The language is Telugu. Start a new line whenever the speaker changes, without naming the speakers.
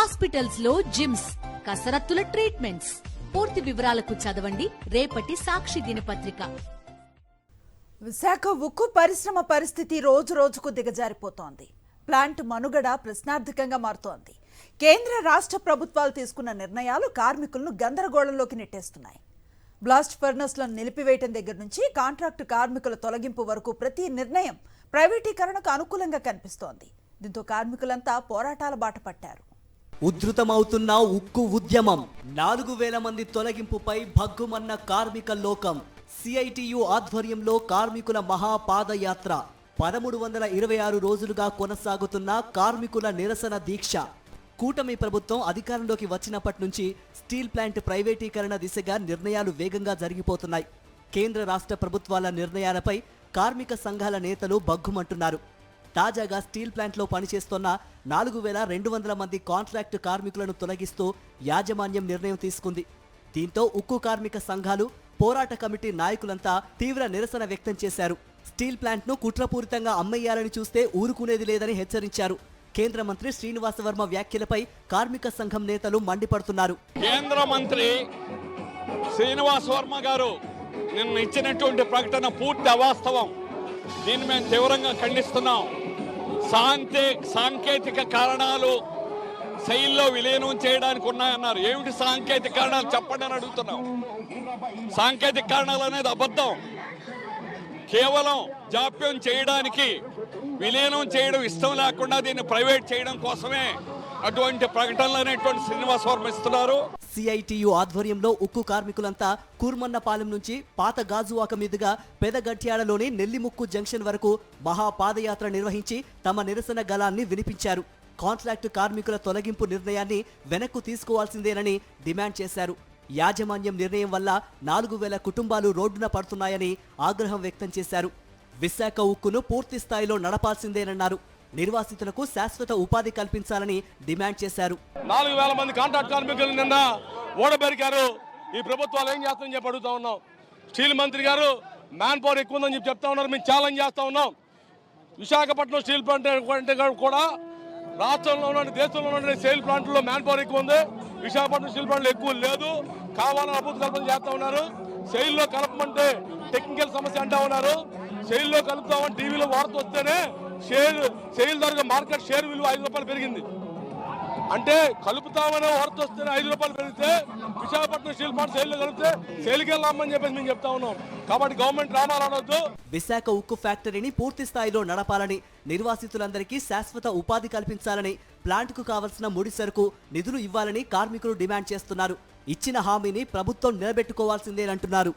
హాస్పిటల్స్ లో జిమ్స్, కసరత్తుల ట్రీట్మెంట్స్. పూర్తి వివరాలకు చదవండి రేపటి సాక్షి దినపత్రిక.
విశాఖ ఉక్కు పరిశ్రమ పరిస్థితి రోజు రోజుకు దిగజారిపోతోంది. ప్లాంట్ మనుగడ ప్రశ్నార్థకంగా మారుతోంది. కేంద్ర రాష్ట్ర ప్రభుత్వాలు తీసుకున్న నిర్ణయాలు కార్మికులను గందరగోళంలోకి నెట్టేస్తున్నాయి. బ్లాస్ట్ ఫర్నెస్లను నిలిపివేయటం దగ్గర నుంచి కాంట్రాక్టు కార్మికుల తొలగింపు వరకు ప్రతి నిర్ణయం ప్రైవేటీకరణకు అనుకూలంగా కనిపిస్తోంది. దీంతో కార్మికులంతా పోరాటాల బాట పట్టారు.
ఉధృతమవుతున్న ఉక్కు ఉద్యమం, 4000 మంది తొలగింపుపై భగ్గుమన్న కార్మిక లోకం. సిఐటియు ఆధ్వర్యంలో కార్మికుల మహాపాదయాత్ర. 1326 రోజులుగా కొనసాగుతున్న కార్మికుల నిరసన దీక్ష. కూటమి ప్రభుత్వం అధికారంలోకి వచ్చినప్పటి నుంచి స్టీల్ ప్లాంట్ ప్రైవేటీకరణ దిశగా నిర్ణయాలు వేగంగా జరిగిపోతున్నాయి. కేంద్ర రాష్ట్ర ప్రభుత్వాల నిర్ణయాలపై కార్మిక సంఘాల నేతలు భగ్గుమంటున్నారు. తాజాగా స్టీల్ ప్లాంట్లో పనిచేస్తున్న 4200 మంది కాంట్రాక్టు కార్మికులను తొలగిస్తూ యాజమాన్యం నిర్ణయం తీసుకుంది. దీంతో ఉక్కు కార్మిక సంఘాలు, పోరాట కమిటీ నాయకులంతా తీవ్ర నిరసన వ్యక్తం చేశారు. స్టీల్ ప్లాంట్ను కుట్రపూరితంగా అమ్మేయాలని చూస్తే ఊరుకునేది లేదని హెచ్చరించారు. కేంద్ర మంత్రి శ్రీనివాస వర్మ వ్యాఖ్యలపై కార్మిక సంఘం నేతలు మండిపడుతున్నారు.
కేంద్ర మంత్రి శ్రీనివాస వర్మ గారు నిన్న ఇచ్చినటువంటి ప్రకటన పూర్తి అవాస్తవం. దీన్ని మేము తీవ్రంగా ఖండిస్తున్నాం. సాంకేతిక కారణాలు శైలిలో విలీనం చేయడానికి ఉన్నాయన్నారు. ఏమిటి సాంకేతిక కారణాలు చెప్పండి అని అడుగుతున్నాం. సాంకేతిక కారణాలు అనేది అబద్ధం. కేవలం జాప్యం చేయడానికి, విలీనం చేయడం ఇష్టం లేకుండా దీన్ని ప్రైవేట్ చేయడం కోసమే అటువంటి ప్రకటనలు అనేటువంటి శ్రీనివాస వర్మ ఇస్తున్నారు.
సిఐటియు ఆధ్వర్యంలో ఉక్కు కార్మికులంతా కూర్మన్నపాలెం నుంచి పాత గాజువాక మీదుగా పెదగట్యాడలోని నెల్లిముక్కు జంక్షన్ వరకు మహాపాదయాత్ర నిర్వహించి తమ నిరసన గళాన్ని వినిపించారు. కాంట్రాక్టు కార్మికుల తొలగింపు నిర్ణయాన్ని వెనక్కు తీసుకోవాల్సిందేనని డిమాండ్ చేశారు. యాజమాన్యం నిర్ణయం వల్ల 4000 కుటుంబాలు రోడ్డున పడుతున్నాయని ఆగ్రహం వ్యక్తం చేశారు. విశాఖ ఉక్కును పూర్తి స్థాయిలో నడపాల్సిందేనన్నారు. నిర్వాసితులకు శాశ్వత ఉపాధి కల్పించాలని డిమాండ్ చేశారు.
4000 మంది కాంట్రాక్ట్ కార్మికులు నిన్న ఓడబెరికారు. ఈ ప్రభుత్వాలు ఏం చేస్తారని చెప్పి అడుగుతా ఉన్నాం. స్టీల్ మంత్రి గారు మ్యాన్ పవర్ ఎక్కువ ఉందని చెప్పి చెప్తా ఉన్నారు. మేము ఛాలెంజ్ చేస్తా ఉన్నాం. విశాఖపట్నం స్టీల్ ప్లాంట్ కూడా రాష్ట్రంలో ఉన్న, దేశంలో ఉన్న స్టీల్ ప్లాంట్లో మ్యాన్ పవర్ ఎక్కువ ఉంది. విశాఖపట్నం స్టీల్ ప్లాంట్లో ఎక్కువ లేదు. కావాలని అభివృద్ధి కల్పన చేస్తా ఉన్నారు. శైలిలో కలపమంటే టెక్నికల్ సమస్య అంటా ఉన్నారు. శైలిలో కలుపుతామని టీవీలో వార్త వస్తేనే శైలి ధర మార్కెట్ షేర్ విలువ 5 రూపాయలు పెరిగింది. అంటే కలుపుతామనే వార్త వస్తేనే 5 రూపాయలు పెరిగితే విశాఖపట్నం స్టీల్ ప్లాంట్ శైలిలో కలిపితే శైలికి వెళ్ళామని చెప్పేసి మేము చెప్తా ఉన్నాం. కాబట్టి గవర్నమెంట్ రామాలనొద్దు.
విశాఖ ఉక్కు ఫ్యాక్టరీని పూర్తి స్థాయిలో నడపాలని, నిర్వాసితులందరికీ శాశ్వత ఉపాధి కల్పించాలని, ప్లాంట్కు కావలసిన ముడి సరుకు, నిధులు ఇవ్వాలని కార్మికులు డిమాండ్ చేస్తున్నారు. ఇచ్చిన హామీని ప్రభుత్వం నిలబెట్టుకోవాల్సిందేనంటున్నారు.